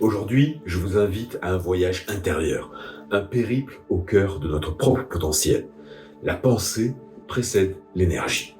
Aujourd'hui, je vous invite à un voyage intérieur, un périple au cœur de notre propre potentiel. La pensée précède l'énergie.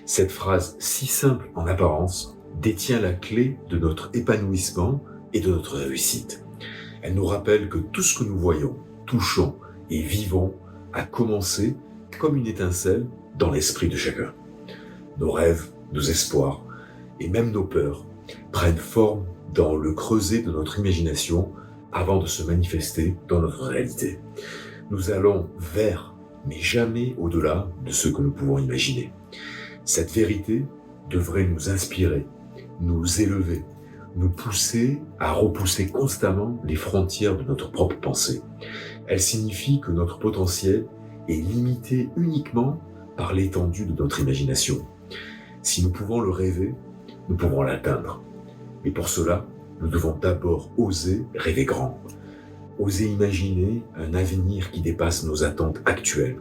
Cette phrase si simple en apparence détient la clé de notre épanouissement et de notre réussite. Elle nous rappelle que tout ce que nous voyons, touchons et vivons a commencé comme une étincelle dans l'esprit de chacun. Nos rêves, nos espoirs et même nos peurs prennent forme dans le creuset de notre imagination avant de se manifester dans notre réalité. Nous allons vers, mais jamais au-delà de ce que nous pouvons imaginer. Cette vérité devrait nous inspirer, nous élever, nous pousser à repousser constamment les frontières de notre propre pensée. Elle signifie que notre potentiel est limité uniquement par l'étendue de notre imagination. Si nous pouvons le rêver, nous pouvons l'atteindre. Mais pour cela, nous devons d'abord oser rêver grand, oser imaginer un avenir qui dépasse nos attentes actuelles,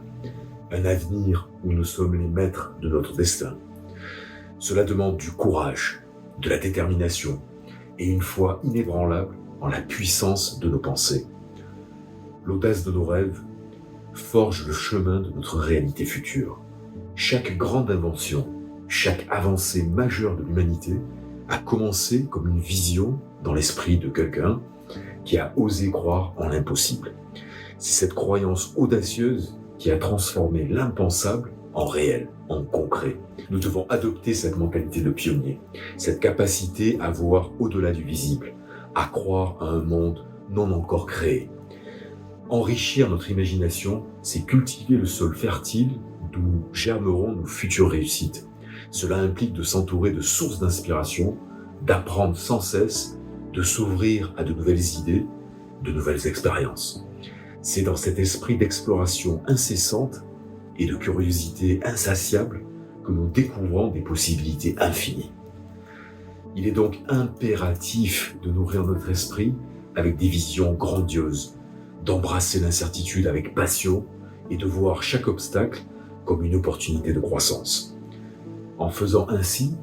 un avenir où nous sommes les maîtres de notre destin. Cela demande du courage, de la détermination et une foi inébranlable en la puissance de nos pensées. L'audace de nos rêves forge le chemin de notre réalité future. Chaque grande invention, chaque avancée majeure de l'humanité a commencé comme une vision dans l'esprit de quelqu'un qui a osé croire en l'impossible. C'est cette croyance audacieuse qui a transformé l'impensable en réel, en concret. Nous devons adopter cette mentalité de pionnier, cette capacité à voir au-delà du visible, à croire à un monde non encore créé. Enrichir notre imagination, c'est cultiver le sol fertile d'où germeront nos futures réussites. Cela implique de s'entourer de sources d'inspiration, d'apprendre sans cesse, de s'ouvrir à de nouvelles idées, de nouvelles expériences. C'est dans cet esprit d'exploration incessante et de curiosité insatiable que nous découvrons des possibilités infinies. Il est donc impératif de nourrir notre esprit avec des visions grandioses, d'embrasser l'incertitude avec passion et de voir chaque obstacle comme une opportunité de croissance. En faisant ainsi,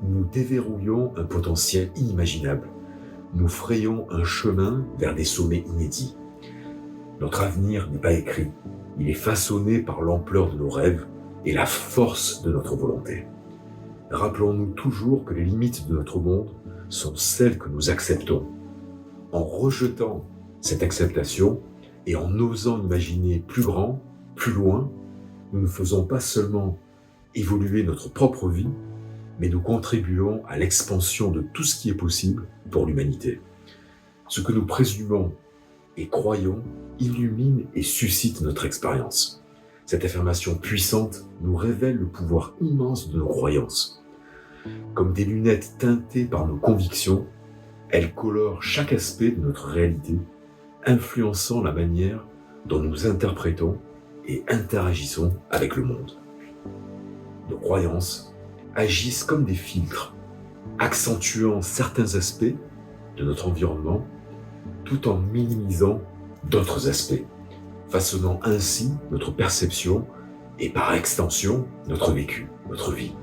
nous déverrouillons un potentiel inimaginable. Nous frayons un chemin vers des sommets inédits. Notre avenir n'est pas écrit. Il est façonné par l'ampleur de nos rêves et la force de notre volonté. Rappelons-nous toujours que les limites de notre monde sont celles que nous acceptons. En rejetant cette acceptation et en osant imaginer plus grand, plus loin, nous ne faisons pas seulement évoluer notre propre vie, mais nous contribuons à l'expansion de tout ce qui est possible pour l'humanité. Ce que nous présumons et croyons illumine et suscite notre expérience. Cette affirmation puissante nous révèle le pouvoir immense de nos croyances. Comme des lunettes teintées par nos convictions, elles colorent chaque aspect de notre réalité, influençant la manière dont nous interprétons et interagissons avec le monde. Nos croyances agissent comme des filtres, accentuant certains aspects de notre environnement tout en minimisant d'autres aspects, façonnant ainsi notre perception et par extension notre vécu, notre vie.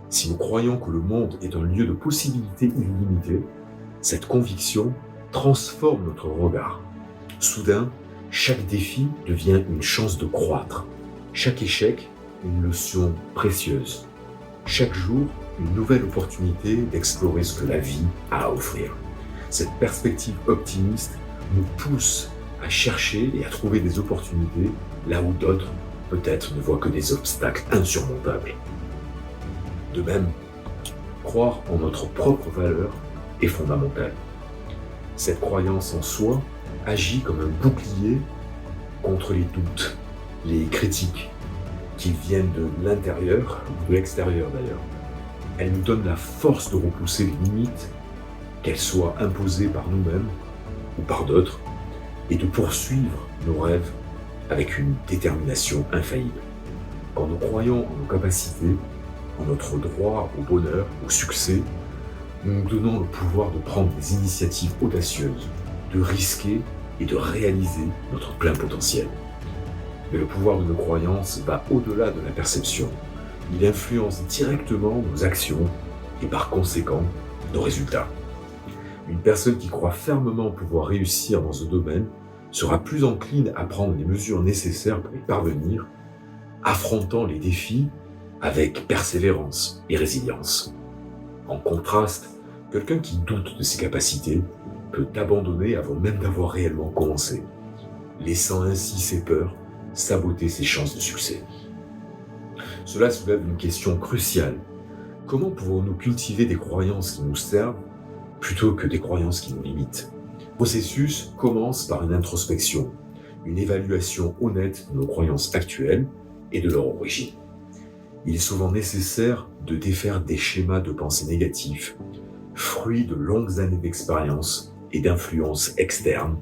Si nous croyons que le monde est un lieu de possibilités illimitées, cette conviction transforme notre regard. Soudain, chaque défi devient une chance de croître, chaque échec une leçon précieuse, chaque jour une nouvelle opportunité d'explorer ce que la vie a à offrir. Cette perspective optimiste nous pousse à chercher et à trouver des opportunités là où d'autres, peut-être, ne voient que des obstacles insurmontables. De même, croire en notre propre valeur est fondamental. Cette croyance en soi agit comme un bouclier contre les doutes, les critiques, qu'ils viennent de l'intérieur ou de l'extérieur d'ailleurs. Elle nous donne la force de repousser les limites, qu'elles soient imposées par nous-mêmes ou par d'autres, et de poursuivre nos rêves avec une détermination infaillible. Quand nous croyons en nos capacités, en notre droit au bonheur, au succès, nous nous donnons le pouvoir de prendre des initiatives audacieuses, de risquer et de réaliser notre plein potentiel. Mais le pouvoir de nos croyances va au-delà de la perception. Il influence directement nos actions et par conséquent nos résultats. Une personne qui croit fermement pouvoir réussir dans ce domaine sera plus encline à prendre les mesures nécessaires pour y parvenir, affrontant les défis avec persévérance et résilience. En contraste, quelqu'un qui doute de ses capacités peut abandonner avant même d'avoir réellement commencé, laissant ainsi ses peurs saboter ses chances de succès. Cela soulève une question cruciale. Comment pouvons-nous cultiver des croyances qui nous servent plutôt que des croyances qui nous limitent? Le processus commence par une introspection, une évaluation honnête de nos croyances actuelles et de leur origine. Il est souvent nécessaire de défaire des schémas de pensée négatifs, fruits de longues années d'expérience et d'influences externes,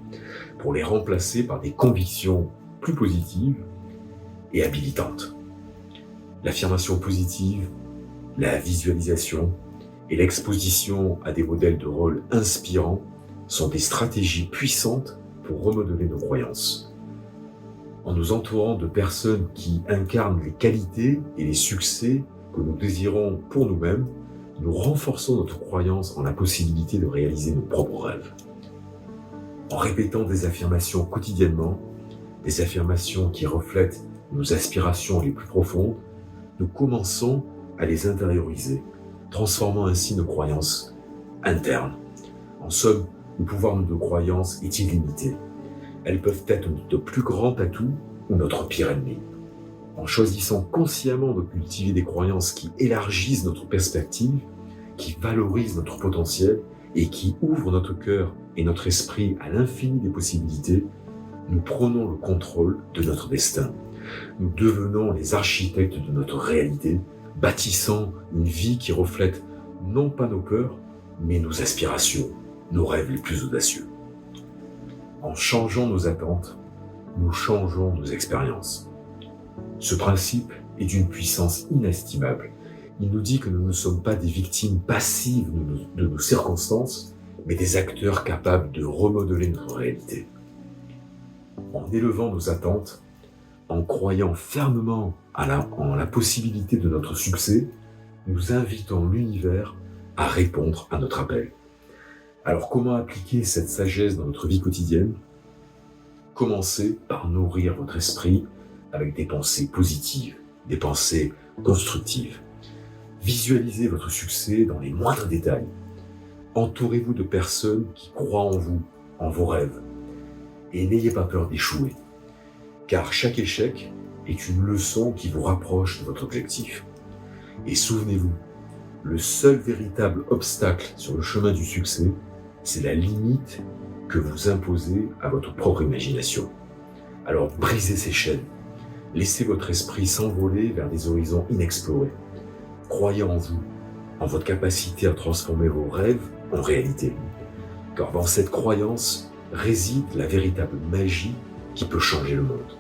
pour les remplacer par des convictions plus positives et habilitantes. L'affirmation positive, la visualisation et l'exposition à des modèles de rôle inspirants sont des stratégies puissantes pour remodeler nos croyances. En nous entourant de personnes qui incarnent les qualités et les succès que nous désirons pour nous-mêmes, nous renforçons notre croyance en la possibilité de réaliser nos propres rêves. En répétant des affirmations quotidiennement, des affirmations qui reflètent nos aspirations les plus profondes, nous commençons à les intérioriser, transformant ainsi nos croyances internes. En somme, le pouvoir de nos croyances est illimité. Elles peuvent être notre plus grand atout ou notre pire ennemi. En choisissant consciemment de cultiver des croyances qui élargissent notre perspective, qui valorisent notre potentiel et qui ouvrent notre cœur et notre esprit à l'infini des possibilités, nous prenons le contrôle de notre destin. Nous devenons les architectes de notre réalité, bâtissant une vie qui reflète non pas nos peurs, mais nos aspirations, nos rêves les plus audacieux. En changeant nos attentes, nous changeons nos expériences. Ce principe est d'une puissance inestimable. Il nous dit que nous ne sommes pas des victimes passives de nos circonstances, mais des acteurs capables de remodeler notre réalité. En élevant nos attentes, en croyant fermement en la possibilité de notre succès, nous invitons l'univers à répondre à notre appel. Alors comment appliquer cette sagesse dans notre vie quotidienne? Commencez par nourrir votre esprit avec des pensées positives, des pensées constructives. Visualisez votre succès dans les moindres détails. Entourez-vous de personnes qui croient en vous, en vos rêves. Et n'ayez pas peur d'échouer, car chaque échec est une leçon qui vous rapproche de votre objectif. Et souvenez-vous, le seul véritable obstacle sur le chemin du succès, c'est la limite que vous imposez à votre propre imagination. Alors brisez ces chaînes, laissez votre esprit s'envoler vers des horizons inexplorés. Croyez en vous, en votre capacité à transformer vos rêves en réalité. Car dans cette croyance réside la véritable magie qui peut changer le monde.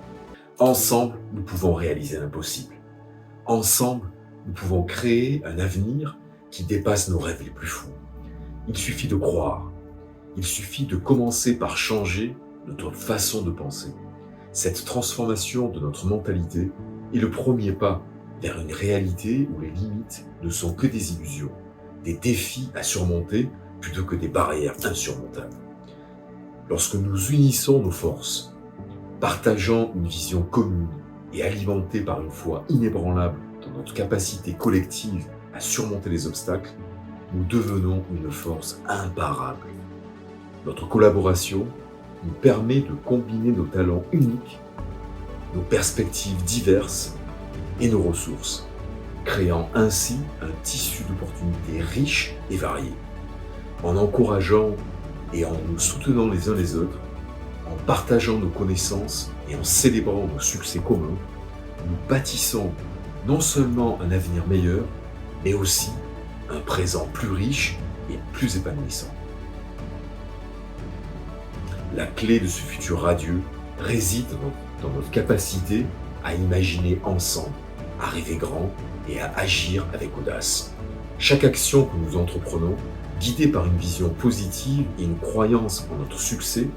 Ensemble, nous pouvons réaliser l'impossible. Ensemble, nous pouvons créer un avenir qui dépasse nos rêves les plus fous. Il suffit de croire. Il suffit de commencer par changer notre façon de penser. Cette transformation de notre mentalité est le premier pas vers une réalité où les limites ne sont que des illusions, des défis à surmonter plutôt que des barrières insurmontables. Lorsque nous unissons nos forces, partageant une vision commune et alimentée par une foi inébranlable dans notre capacité collective à surmonter les obstacles, nous devenons une force imparable. Notre collaboration nous permet de combiner nos talents uniques, nos perspectives diverses et nos ressources, créant ainsi un tissu d'opportunités riches et variées. En encourageant et en nous soutenant les uns les autres, en partageant nos connaissances et en célébrant nos succès communs, nous bâtissons non seulement un avenir meilleur, mais aussi un présent plus riche et plus épanouissant. La clé de ce futur radieux réside dans notre capacité à imaginer ensemble, à rêver grand et à agir avec audace. Chaque action que nous entreprenons, guidée par une vision positive et une croyance en notre succès,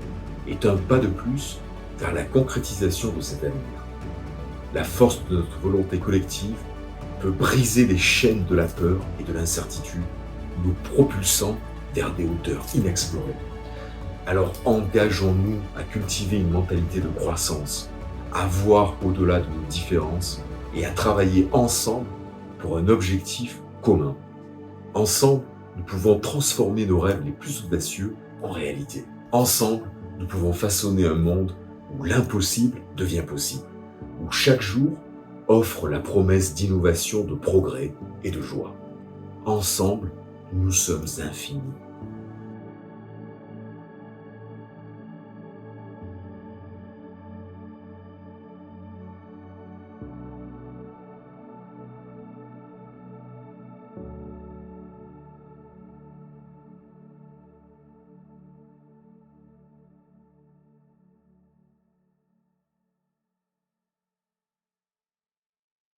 est un pas de plus vers la concrétisation de cet avenir. La force de notre volonté collective peut briser les chaînes de la peur et de l'incertitude, nous propulsant vers des hauteurs inexplorées. Alors engageons-nous à cultiver une mentalité de croissance, à voir au-delà de nos différences et à travailler ensemble pour un objectif commun. Ensemble, nous pouvons transformer nos rêves les plus audacieux en réalité. Ensemble, nous pouvons façonner un monde où l'impossible devient possible, où chaque jour offre la promesse d'innovation, de progrès et de joie. Ensemble, nous sommes infinis.